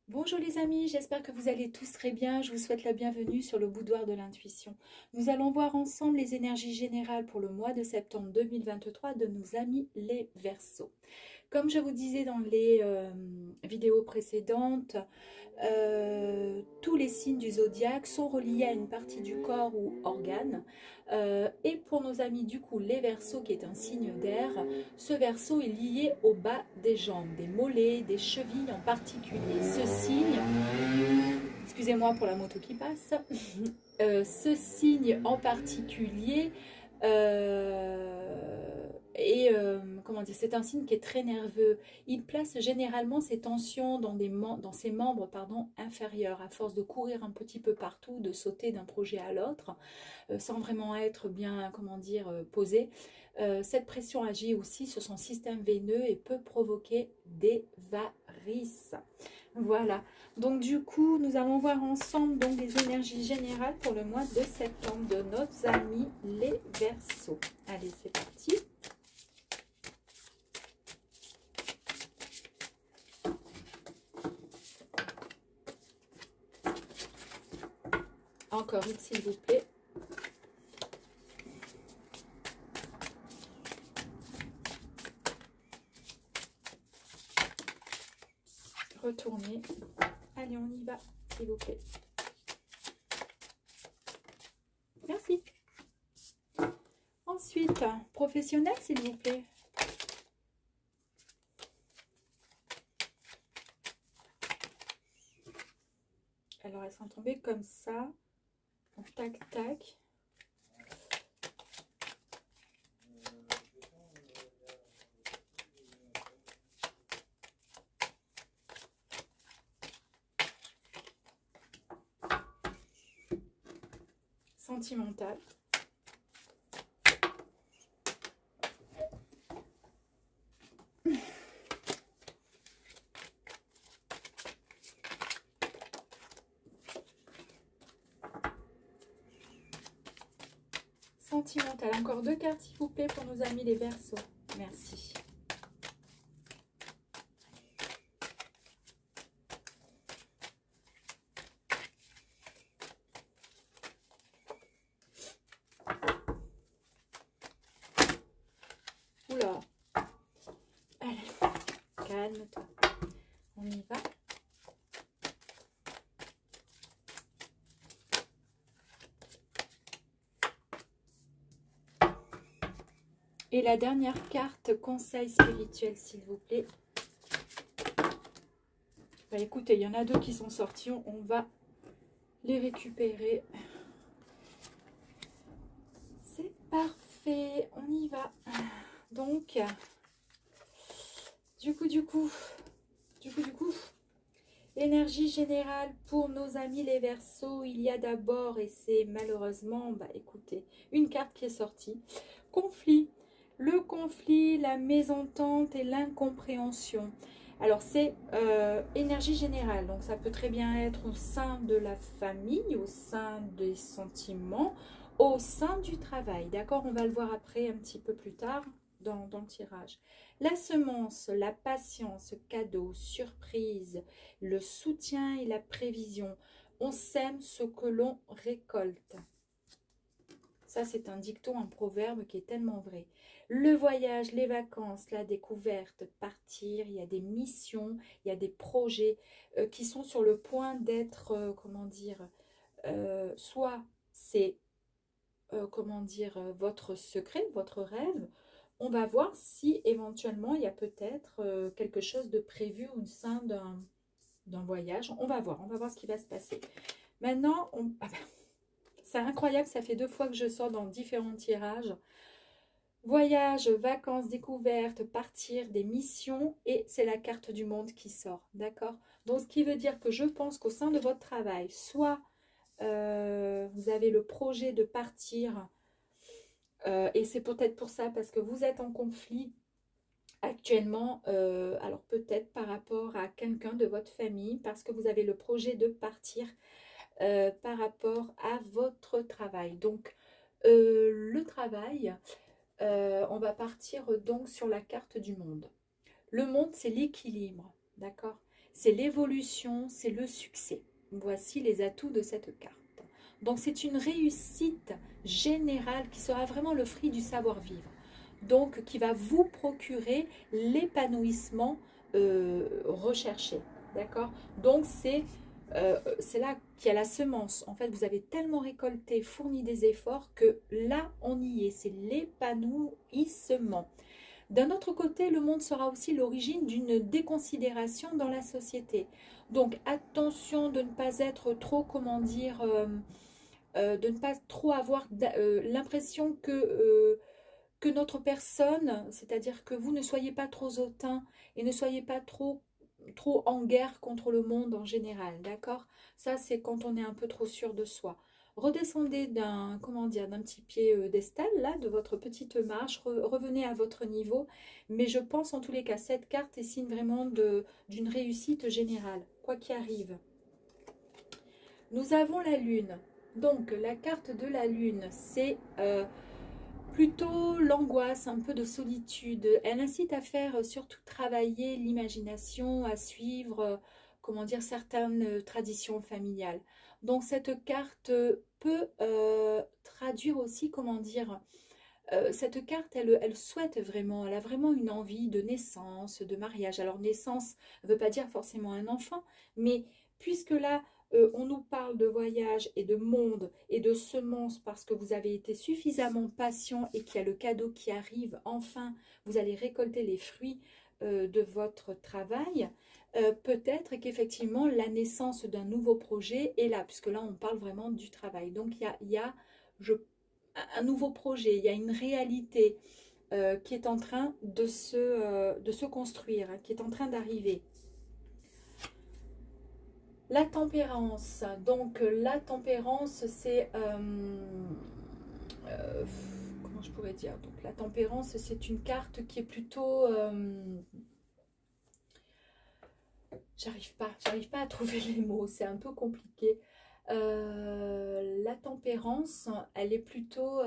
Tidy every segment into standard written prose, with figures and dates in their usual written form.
Bonjour les amis, j'espère que vous allez tous très bien. Je vous souhaite la bienvenue sur le boudoir de l'intuition. Nous allons voir ensemble les énergies générales pour le mois de septembre 2023 de nos amis les Verseaux. Comme je vous disais dans les vidéos précédentes, tous les signes du zodiaque sont reliés à une partie du corps ou organe. Et pour nos amis du coup les Verseaux, qui est un signe d'air, ce Verseau est lié au bas des jambes, des mollets, des chevilles en particulier. Ce signe, excusez-moi pour la moto qui passe, ce signe en particulier comment dire, c'est un signe qui est très nerveux. Il place généralement ses tensions dans ses membres inférieurs, à force de courir un petit peu partout, de sauter d'un projet à l'autre, sans vraiment être bien, comment dire, posé. Cette pression agit aussi sur son système veineux et peut provoquer des varices. Voilà, donc du coup, nous allons voir ensemble donc les énergies générales pour le mois de septembre de nos amis les Verseaux. Allez, c'est parti. Encore une, s'il vous plaît. Retournez. Allez, on y va, s'il vous plaît. Merci. Ensuite, professionnel, s'il vous plaît. Alors, elles sont tombées comme ça. Donc, tac, tac. Sentimental. Sentimental. Encore deux cartes, s'il vous plaît, pour nos amis les Verseaux. Merci. Oula. Allez, calme-toi. On y va. Et la dernière carte, conseil spirituel, s'il vous plaît. Bah, écoutez, il y en a deux qui sont sortis. On va les récupérer. C'est parfait. On y va. Donc, du coup, l'énergie générale pour nos amis les Verseaux, il y a d'abord, et c'est malheureusement, bah écoutez, une carte qui est sortie. Conflit. Le conflit, la mésentente et l'incompréhension. Alors, c'est énergie générale. Donc, ça peut très bien être au sein de la famille, au sein des sentiments, au sein du travail. D'accord? On va le voir après, un petit peu plus tard, dans le tirage. La semence, la patience, cadeau, surprise, le soutien et la prévision. On sème ce que l'on récolte. Ça, c'est un dicton, un proverbe qui est tellement vrai. Le voyage, les vacances, la découverte, partir, il y a des missions, il y a des projets qui sont sur le point d'être, comment dire, soit c'est, comment dire, votre secret, votre rêve. On va voir si éventuellement il y a peut-être quelque chose de prévu au sein d'un voyage. On va voir ce qui va se passer. Maintenant, c'est incroyable, ça fait 2 fois que je sors dans différents tirages. Voyage, vacances, découvertes, partir, des missions, et c'est la carte du monde qui sort, d'accord? Donc, ce qui veut dire que je pense qu'au sein de votre travail, soit vous avez le projet de partir, et c'est peut-être pour ça, parce que vous êtes en conflit actuellement, alors peut-être par rapport à quelqu'un de votre famille, parce que vous avez le projet de partir par rapport à votre travail. Donc, le travail... on va partir donc sur la carte du monde. Le monde, c'est l'équilibre, d'accord? c'est l'évolution, c'est le succès. Voici les atouts de cette carte. Donc c'est une réussite générale qui sera vraiment le fruit du savoir-vivre. Donc qui va vous procurer l'épanouissement recherché. D'accord? Donc c'est là qu'il y a la semence. En fait, vous avez tellement récolté, fourni des efforts que là, on y est. C'est l'épanouissement. D'un autre côté, le monde sera aussi l'origine d'une déconsidération dans la société. Donc, attention de ne pas être trop, comment dire, de ne pas trop avoir l'impression que notre personne, c'est-à-dire que vous ne soyez pas trop hautain et ne soyez pas trop en guerre contre le monde en général, d'accord? Ça, c'est quand on est un peu trop sûr de soi. Redescendez d'un, comment dire, d'un petit piédestal, là, de votre petite marche, revenez à votre niveau, mais je pense en tous les cas, cette carte est signe vraiment d'une réussite générale, quoi qu'il arrive. Nous avons la lune, donc la carte de la lune, c'est plutôt l'angoisse, un peu de solitude. Elle incite à faire surtout travailler l'imagination, à suivre, comment dire, certaines traditions familiales. Donc cette carte peut traduire aussi, comment dire, cette carte, elle souhaite vraiment, elle a vraiment une envie de naissance, de mariage. Alors naissance ne veut pas dire forcément un enfant, mais puisque là, on nous parle de voyage et de monde et de semences parce que vous avez été suffisamment patient et qu'il y a le cadeau qui arrive, enfin, vous allez récolter les fruits de votre travail. Peut-être qu'effectivement, la naissance d'un nouveau projet est là, puisque là, on parle vraiment du travail. Donc, il y a un nouveau projet, il y a une réalité qui est en train de se construire, hein, qui est en train d'arriver. La tempérance, donc la tempérance, c'est, comment je pourrais dire, donc la tempérance, c'est une carte qui est plutôt, j'arrive pas à trouver les mots, c'est un peu compliqué. La tempérance, elle est plutôt,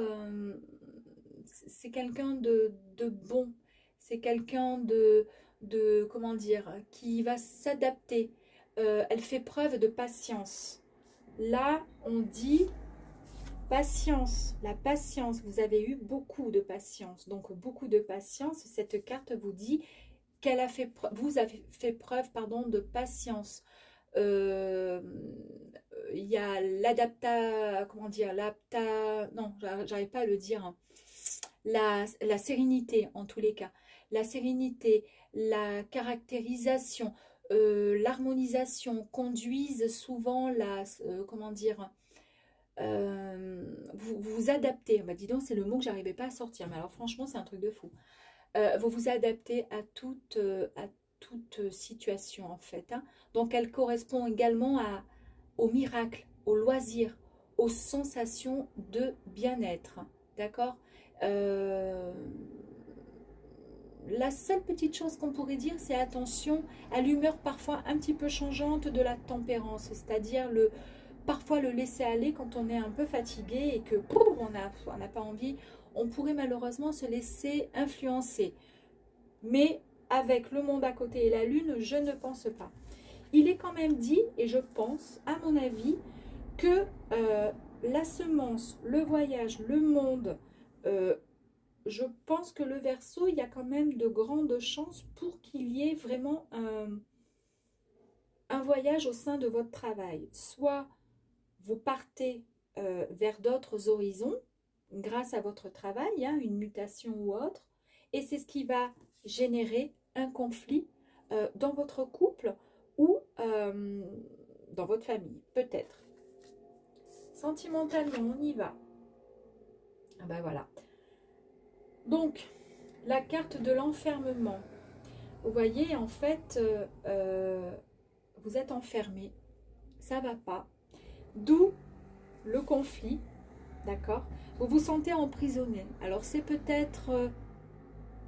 c'est quelqu'un de bon, c'est quelqu'un de, comment dire, qui va s'adapter. Elle fait preuve de patience. Là, on dit patience, la patience. Vous avez eu beaucoup de patience. Donc, beaucoup de patience. Cette carte vous dit qu'elle a fait, vous avez fait preuve, pardon, de patience. Il y a comment dire, non, j'arrive pas à le dire. Hein. La sérénité, en tous les cas. La sérénité, la caractérisation, l'harmonisation conduisent souvent comment dire, vous vous adaptez. Bah, dis donc, c'est le mot que j'arrivais pas à sortir. Mais alors, franchement, c'est un truc de fou. Vous vous adaptez à toute situation, en fait. Hein. Donc, elle correspond également au miracle, au loisir, aux sensations de bien-être. D'accord? La seule petite chose qu'on pourrait dire, c'est attention à l'humeur parfois un petit peu changeante de la tempérance, c'est-à-dire parfois le laisser aller quand on est un peu fatigué et que on n'a pas envie, on pourrait malheureusement se laisser influencer. Mais avec le monde à côté et la lune, je ne pense pas. Il est quand même dit, et je pense, à mon avis, que la semence, le voyage, le monde, je pense que le Verseau, il y a quand même de grandes chances pour qu'il y ait vraiment un voyage au sein de votre travail. Soit vous partez vers d'autres horizons grâce à votre travail, hein, une mutation ou autre, et c'est ce qui va générer un conflit dans votre couple ou dans votre famille, peut-être. Sentimentalement, on y va. Ah ben voilà. Donc, la carte de l'enfermement. Vous voyez, en fait, vous êtes enfermé. Ça ne va pas. D'où le conflit. D'accord? Vous vous sentez emprisonné. Alors, c'est peut-être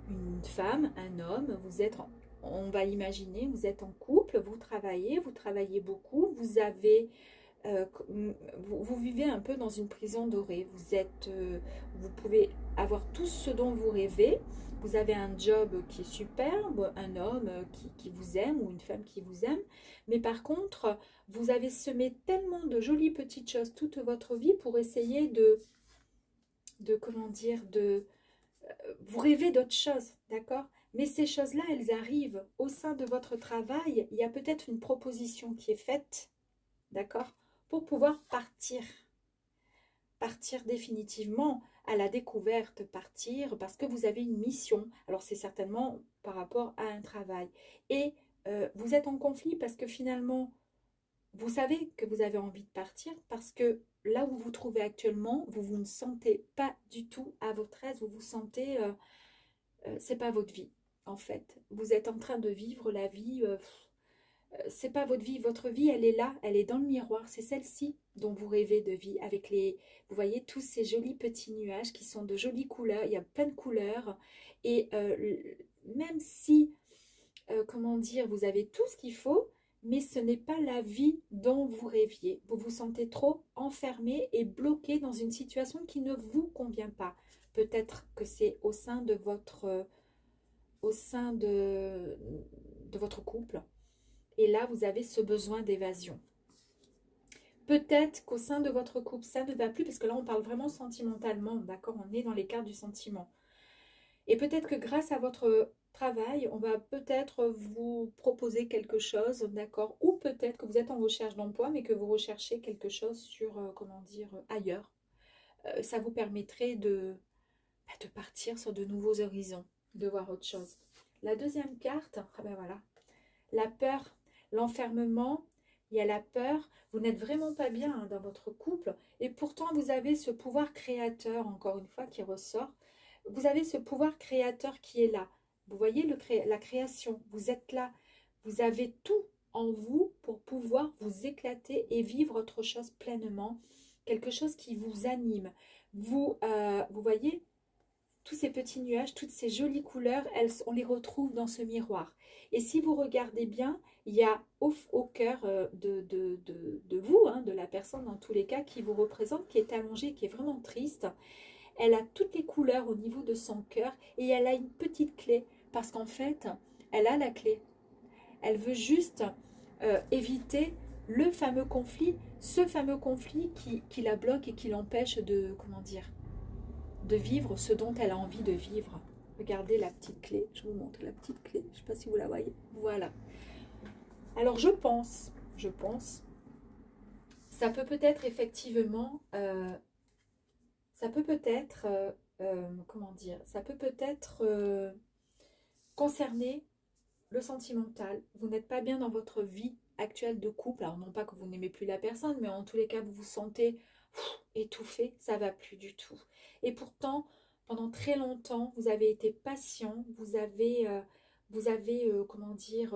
une femme, un homme. Vous êtes, on va imaginer, vous êtes en couple, vous travaillez beaucoup. Vous avez... vous vivez un peu dans une prison dorée. Vous pouvez avoir tout ce dont vous rêvez. vous avez un job qui est superbe, un homme qui vous aime ou une femme qui vous aime. Mais par contre, vous avez semé tellement de jolies petites choses toute votre vie pour essayer comment dire, vous rêvez d'autres choses, d'accord? Mais ces choses-là, elles arrivent au sein de votre travail. Il y a peut-être une proposition qui est faite, d'accord? Pour pouvoir partir définitivement à la découverte, partir parce que vous avez une mission. Alors c'est certainement par rapport à un travail. Et vous êtes en conflit parce que finalement, vous savez que vous avez envie de partir parce que là où vous vous trouvez actuellement, vous ne sentez pas du tout à votre aise, vous vous sentez, c'est pas votre vie en fait. Vous êtes en train de vivre la vie, c'est pas votre vie elle est là, elle est dans le miroir, c'est celle-ci dont vous rêvez de vie avec vous voyez tous ces jolis petits nuages qui sont de jolies couleurs, il y a plein de couleurs et même si, comment dire, vous avez tout ce qu'il faut, mais ce n'est pas la vie dont vous rêviez. Vous vous sentez trop enfermé et bloqué dans une situation qui ne vous convient pas. Peut-être que c'est au sein de votre couple. Et là, vous avez ce besoin d'évasion. Peut-être qu'au sein de votre couple, ça ne va plus, parce que là, on parle vraiment sentimentalement, d'accord? On est dans les cartes du sentiment. Et peut-être que grâce à votre travail, on va peut-être vous proposer quelque chose, d'accord? Ou peut-être que vous êtes en recherche d'emploi, mais que vous recherchez quelque chose sur, comment dire, ailleurs. Ça vous permettrait de partir sur de nouveaux horizons, de voir autre chose. La deuxième carte, ah ben voilà, la peur, l'enfermement, il y a la peur, vous n'êtes vraiment pas bien hein, dans votre couple, et pourtant vous avez ce pouvoir créateur, encore une fois, qui ressort. Vous avez ce pouvoir créateur qui est là. Vous voyez la création, vous êtes là. Vous avez tout en vous pour pouvoir vous éclater et vivre autre chose pleinement, quelque chose qui vous anime. Vous voyez, tous ces petits nuages, toutes ces jolies couleurs, on les retrouve dans ce miroir. Et si vous regardez bien, il y a au cœur de vous, hein, de la personne dans tous les cas, qui vous représente, qui est allongée, qui est vraiment triste. Elle a toutes les couleurs au niveau de son cœur et elle a une petite clé. Parce qu'en fait, elle a la clé. Elle veut juste éviter le fameux conflit, ce fameux conflit qui la bloque et qui l'empêche de, comment dire, de vivre ce dont elle a envie de vivre. Regardez la petite clé, je vous montre la petite clé, je ne sais pas si vous la voyez, voilà. Alors je pense, ça peut peut-être effectivement, comment dire, ça peut peut-être concerner le sentimental. Vous n'êtes pas bien dans votre vie actuelle de couple, alors non pas que vous n'aimez plus la personne, mais en tous les cas vous vous sentez étouffé, ça va plus du tout. Et pourtant, pendant très longtemps, vous avez été patient, vous avez comment dire,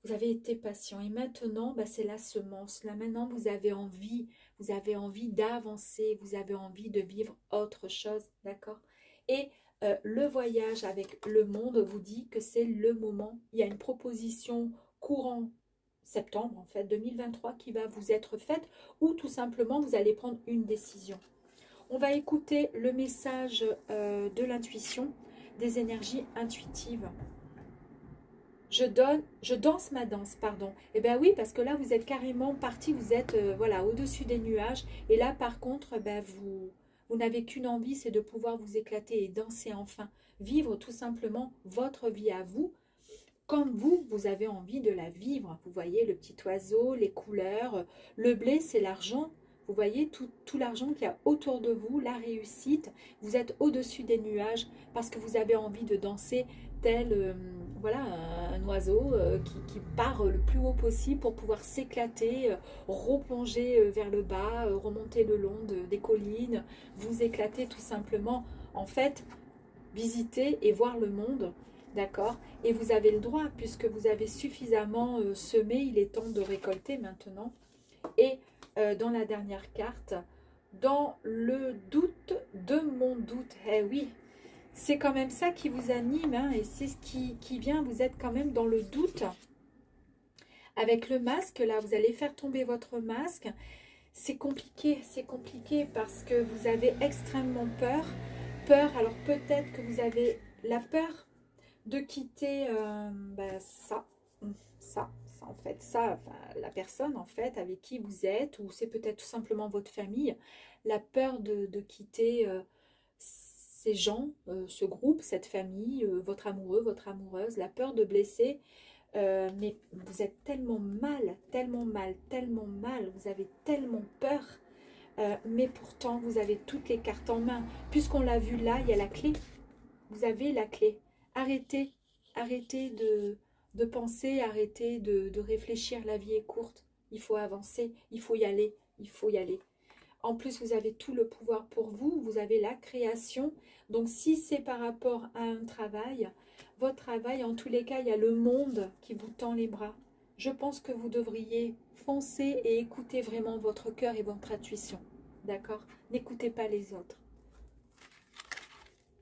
vous avez été patient. Et maintenant, bah, c'est la semence. Là, maintenant, vous avez envie d'avancer, vous avez envie de vivre autre chose, d'accord? Et le voyage avec le monde vous dit que c'est le moment. Il y a une proposition courant septembre, en fait, 2023, qui va vous être faite, ou tout simplement, vous allez prendre une décision. On va écouter le message de l'intuition, des énergies intuitives. Je danse ma danse, pardon. Eh bien oui, parce que là, vous êtes carrément parti, vous êtes voilà, au-dessus des nuages. Et là, par contre, ben, vous n'avez qu'une envie, c'est de pouvoir vous éclater et danser enfin. Vivre tout simplement votre vie à vous, comme vous avez envie de la vivre. Vous voyez le petit oiseau, les couleurs, le blé, c'est l'argent. Vous voyez tout l'argent qu'il y a autour de vous, la réussite. Vous êtes au-dessus des nuages parce que vous avez envie de danser tel voilà, un oiseau qui part le plus haut possible pour pouvoir s'éclater, replonger vers le bas, remonter le long des collines, vous éclater tout simplement. En fait, visiter et voir le monde. D'accord? Et vous avez le droit, puisque vous avez suffisamment semé, il est temps de récolter maintenant. Et dans la dernière carte, dans le doute de mon doute, eh oui, c'est quand même ça qui vous anime, hein, et c'est ce qui vient, vous êtes quand même dans le doute. Avec le masque, là, vous allez faire tomber votre masque. C'est compliqué parce que vous avez extrêmement peur. Alors peut-être que vous avez la peur de quitter ça en fait, enfin, la personne en fait avec qui vous êtes, ou c'est peut-être tout simplement votre famille, la peur de quitter ces gens, ce groupe, cette famille, votre amoureux, votre amoureuse, la peur de blesser, mais vous êtes tellement mal, tellement mal, tellement mal, vous avez tellement peur, mais pourtant vous avez toutes les cartes en main, puisqu'on l'a vu là, il y a la clé, vous avez la clé. Arrêtez, arrêtez de penser, arrêtez de réfléchir, la vie est courte, il faut avancer, il faut y aller, il faut y aller. En plus, vous avez tout le pouvoir pour vous, vous avez la création. Donc, si c'est par rapport à un travail, votre travail, en tous les cas, il y a le monde qui vous tend les bras. Je pense que vous devriez foncer et écouter vraiment votre cœur et votre intuition. D'accord? N'écoutez pas les autres.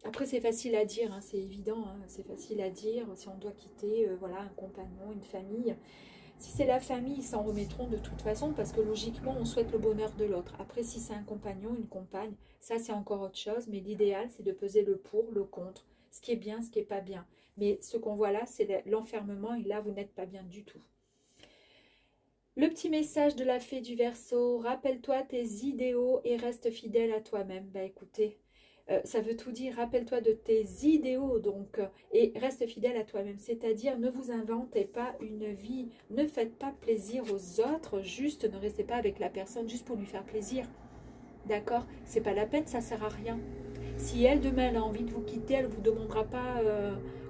Après, c'est facile à dire, hein, c'est évident, hein, c'est facile à dire si on doit quitter voilà, un compagnon, une famille. Si c'est la famille, ils s'en remettront de toute façon parce que logiquement, on souhaite le bonheur de l'autre. Après, si c'est un compagnon, une compagne, ça c'est encore autre chose. Mais l'idéal, c'est de peser le pour, le contre, ce qui est bien, ce qui n'est pas bien. Mais ce qu'on voit là, c'est l'enfermement et là, vous n'êtes pas bien du tout. Le petit message de la fée du Verseau, rappelle-toi tes idéaux et reste fidèle à toi-même. Bah écoutez, ça veut tout dire, rappelle-toi de tes idéaux donc et reste fidèle à toi-même, c'est-à-dire ne vous inventez pas une vie, ne faites pas plaisir aux autres, juste ne restez pas avec la personne juste pour lui faire plaisir, d'accord? C'est pas la peine, ça sert à rien. Si elle demain elle a envie de vous quitter, elle ne vous demandera pas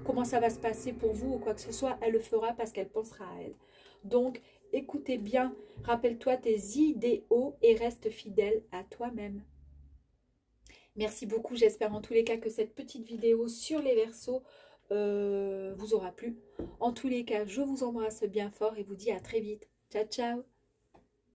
comment ça va se passer pour vous ou quoi que ce soit, elle le fera parce qu'elle pensera à elle. Donc écoutez bien, rappelle-toi tes idéaux et reste fidèle à toi-même. Merci beaucoup, j'espère en tous les cas que cette petite vidéo sur les Verseaux vous aura plu. En tous les cas, je vous embrasse bien fort et vous dis à très vite. Ciao, ciao!